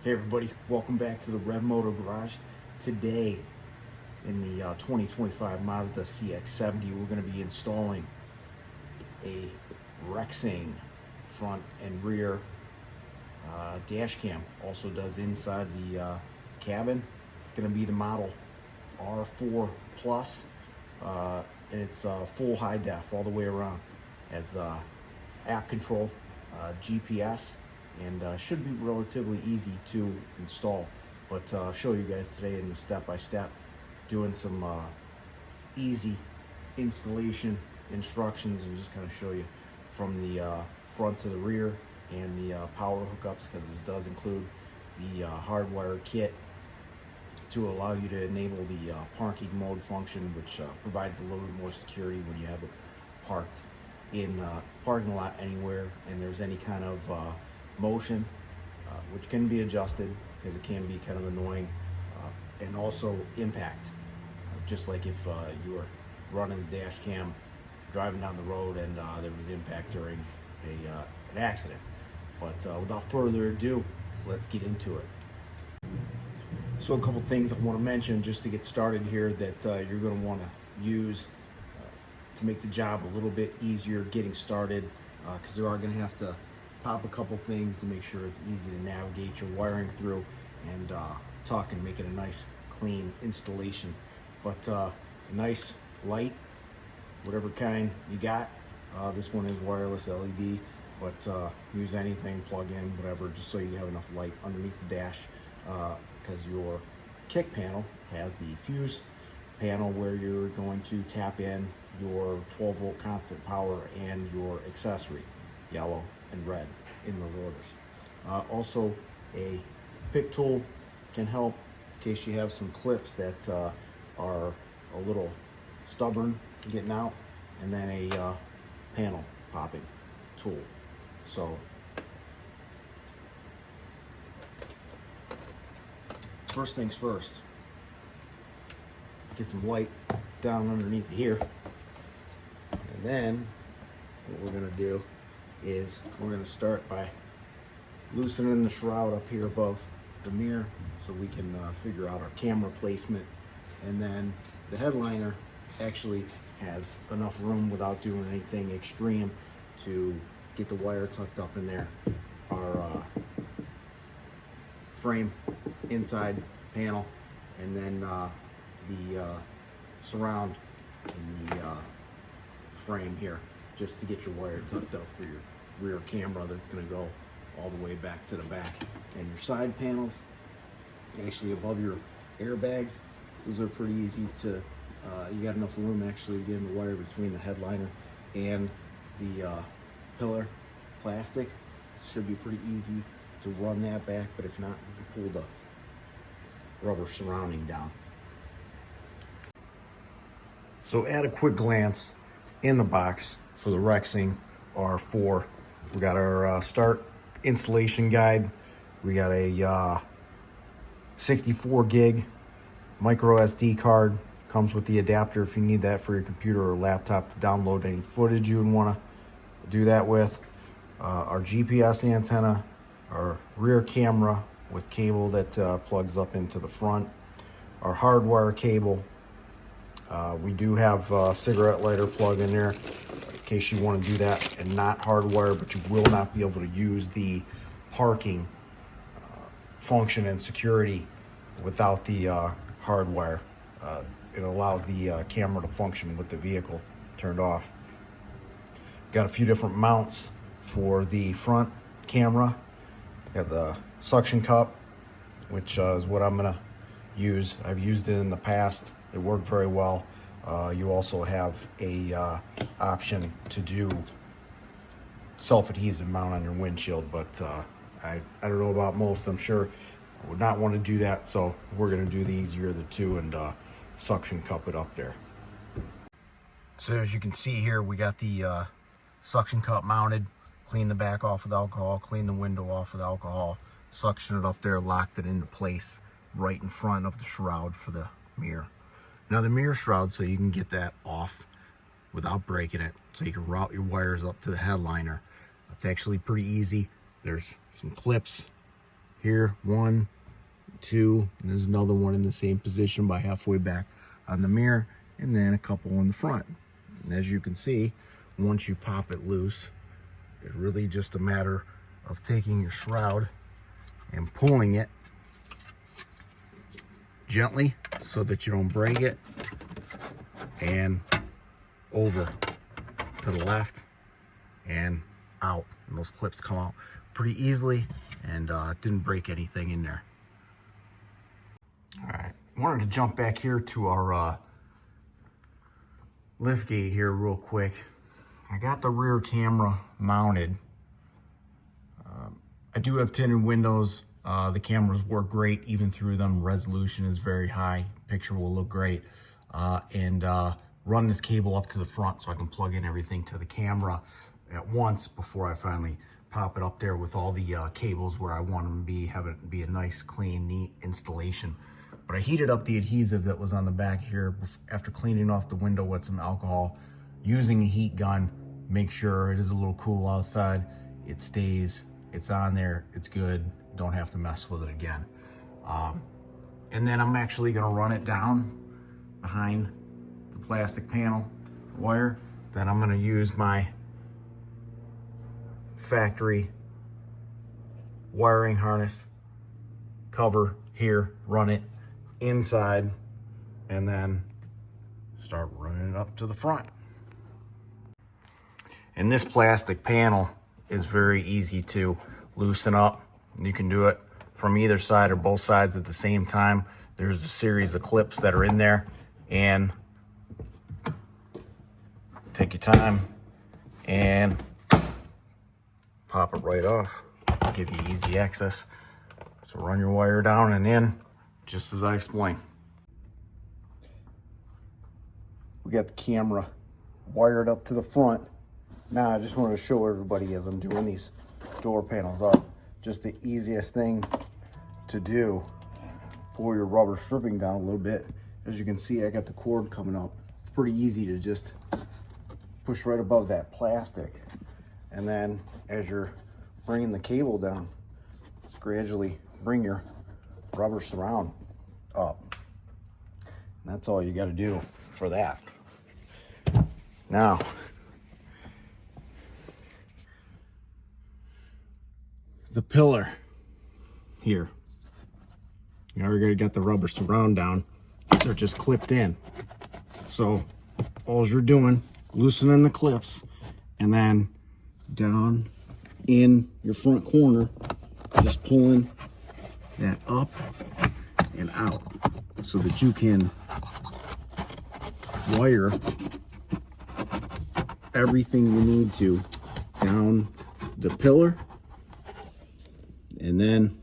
Hey everybody, welcome back to the Rev Moto Garage. Today in the 2025 Mazda CX-70, we're going to be installing a Rexing front and rear dash cam. Also does inside the cabin. It's going to be the model R4 Plus, and it's full high def all the way around. Has app control, GPS, and should be relatively easy to install. But I'll show you guys today in the step-by-step, doing some easy installation instructions, and just kind of show you from the front to the rear and the power hookups, because this does include the hardwire kit to allow you to enable the parking mode function, which provides a little bit more security when you have it parked in parking lot anywhere and there's any kind of motion, which can be adjusted because it can be kind of annoying, and also impact, just like if you were running the dash cam driving down the road and there was impact during an accident. But without further ado, let's get into it. So a couple things I want to mention just to get started here that you're going to want to use to make the job a little bit easier getting started, because you are going to have to pop a couple things to make sure it's easy to navigate your wiring through and tuck and make it a nice clean installation. But a nice light, whatever kind you got. This one is wireless LED, but use anything, plug in, whatever, just so you have enough light underneath the dash, because your kick panel has the fuse panel where you're going to tap in your 12-volt constant power and your accessory, yellow and red, in the loaders. Also, a pick tool can help in case you have some clips that are a little stubborn getting out, and then a panel popping tool. So first things first, get some light down underneath here, and then what we're going to do is we're going to start by loosening the shroud up here above the mirror so we can figure out our camera placement. And then the headliner actually has enough room without doing anything extreme to get the wire tucked up in there. Our frame inside panel, and then the surround in the frame here, just to get your wire tucked up for your rear camera that's going to go all the way back to the back. And your side panels, actually above your airbags, those are pretty easy to, you got enough room actually to get in the wire between the headliner and the pillar plastic. Should be pretty easy to run that back, but if not, you can pull the rubber surrounding down. So at a quick glance in the box for the Rexing R4, we got our start installation guide. We got a 64 gig micro SD card. Comes with the adapter if you need that for your computer or laptop to download any footage you would want to do that with. Our GPS antenna, our rear camera with cable that plugs up into the front, our hardwire cable. We do have a cigarette lighter plug in there in case you want to do that and not hardwire, but you will not be able to use the parking function and security without the hardwire. It allows the camera to function with the vehicle turned off. Got a few different mounts for the front camera. Got the suction cup, which is what I'm gonna use. I've used it in the past. It worked very well. You also have a option to do self-adhesive mount on your windshield, but I don't know about most. I'm sure I would not want to do that, so we're going to do the easier of the two and suction cup it up there. So as you can see here, we got the suction cup mounted. Clean the back off with alcohol, clean the window off with alcohol, suction it up there, locked it into place right in front of the shroud for the mirror. Now the mirror shroud, so you can get that off without breaking it, so you can route your wires up to the headliner. It's actually pretty easy. There's some clips here, 1, 2, and there's another one in the same position by halfway back on the mirror, and then a couple in the front. And as you can see, once you pop it loose, it's really just a matter of taking your shroud and pulling it gently so that you don't break it, and over to the left and out. And those clips come out pretty easily, and didn't break anything in there. All right, wanted to jump back here to our lift gate here real quick. I got the rear camera mounted. I do have tinted windows. The cameras work great even through them. Resolution is very high. Picture will look great. And run this cable up to the front so I can plug in everything to the camera at once before I finally pop it up there with all the cables where I want them to be, have it be a nice, clean, neat installation. But I heated up the adhesive that was on the back here after cleaning off the window with some alcohol, using a heat gun. Make sure it is a little cool outside. It stays, it's on there, it's good. Don't have to mess with it again. And then I'm actually gonna run it down behind the plastic panel wire. Then I'm gonna use my factory wiring harness cover here, run it inside, and then start running it up to the front. And this plastic panel is very easy to loosen up. You can do it from either side or both sides at the same time. There's a series of clips that are in there, and take your time and pop it right off. Give you easy access. So run your wire down and in, just as I explained. We got the camera wired up to the front. Now I just wanted to show everybody as I'm doing these door panels up, just the easiest thing to do. Pull your rubber stripping down a little bit. As you can see, I got the cord coming up. It's pretty easy to just push right above that plastic. And then as you're bringing the cable down, just gradually bring your rubber surround up. And that's all you got to do for that. Now, the pillar here, you already got the rubber surround down. They're just clipped in. So all you're doing, loosening the clips, and then down in your front corner, just pulling that up and out so that you can wire everything you need to down the pillar, and then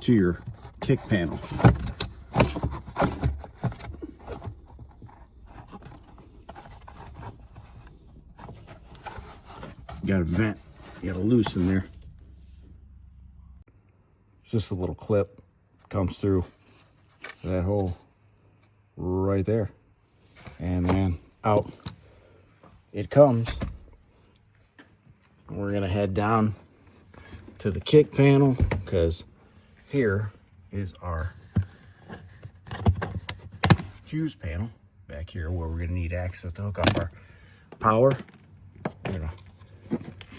to your kick panel. You got a vent, you got a loose in there. Just a little clip comes through that hole right there, and then out it comes. We're gonna head down to the kick panel, because here is our fuse panel back here where we're gonna need access to hook up our power. I'm gonna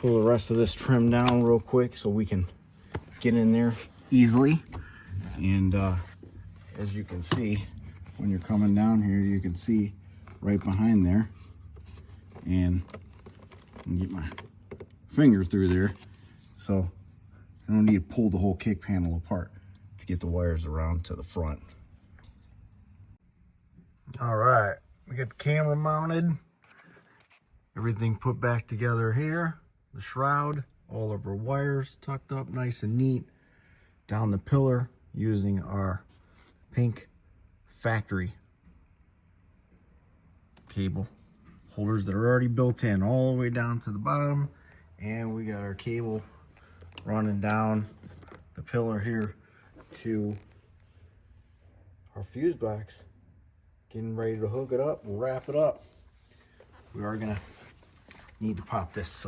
pull the rest of this trim down real quick so we can get in there easily. And as you can see, when you're coming down here, you can see right behind there, and I can get my finger through there, so I don't need to pull the whole kick panel apart to get the wires around to the front. All right, we got the camera mounted, everything put back together here, the shroud, all of our wires tucked up nice and neat, down the pillar using our pink factory cable holders that are already built in all the way down to the bottom. And we got our cable running down the pillar here to our fuse box, getting ready to hook it up and wrap it up. We are gonna need to pop this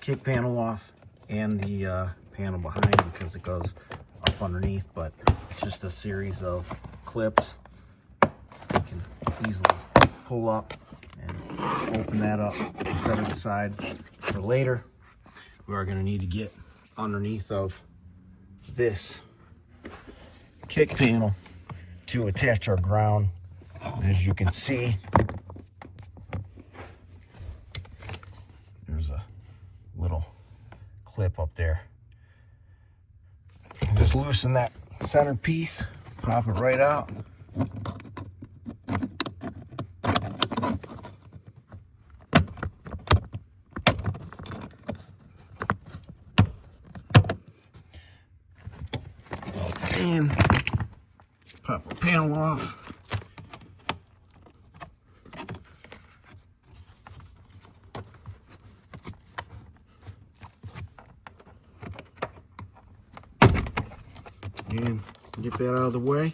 kick panel off and the panel behind because it goes up underneath, but it's just a series of clips. You can easily pull up and open that up and set it aside for later. We are going to need to get underneath of this kick panel to attach our ground. As you can see, there's a little clip up there. Just loosen that center piece, pop it right out. And pop our panel off. And get that out of the way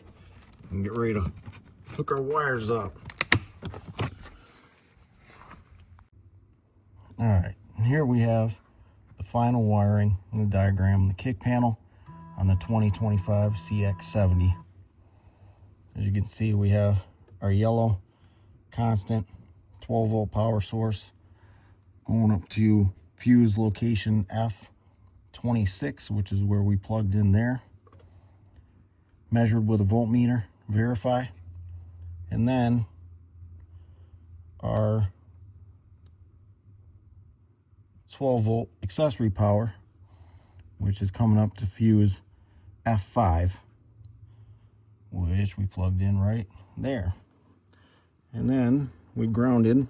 and get ready to hook our wires up. All right, and here we have the final wiring in the diagram, the kick panel on the 2025 CX-70. As you can see, we have our yellow constant 12-volt power source going up to fuse location F26, which is where we plugged in there. Measured with a voltmeter, verify. And then our 12-volt accessory power, which is coming up to fuse F5, which we plugged in right there. And then we grounded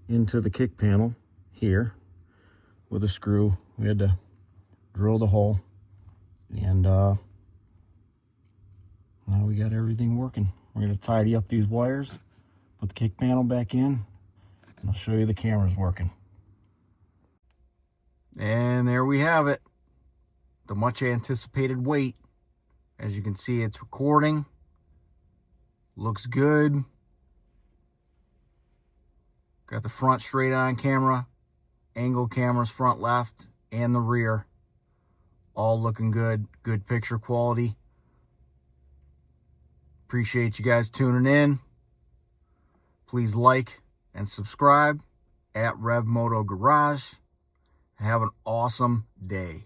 into the kick panel here with a screw. We had to drill the hole, and now we got everything working. We're going to tidy up these wires, put the kick panel back in, and I'll show you the cameras working. And there we have it, the much anticipated wait. As you can see, it's recording. Looks good. Got the front straight on camera, angle cameras front left and the rear. All looking good. Good picture quality. Appreciate you guys tuning in. Please like and subscribe at RevMoto Garage. Have an awesome day.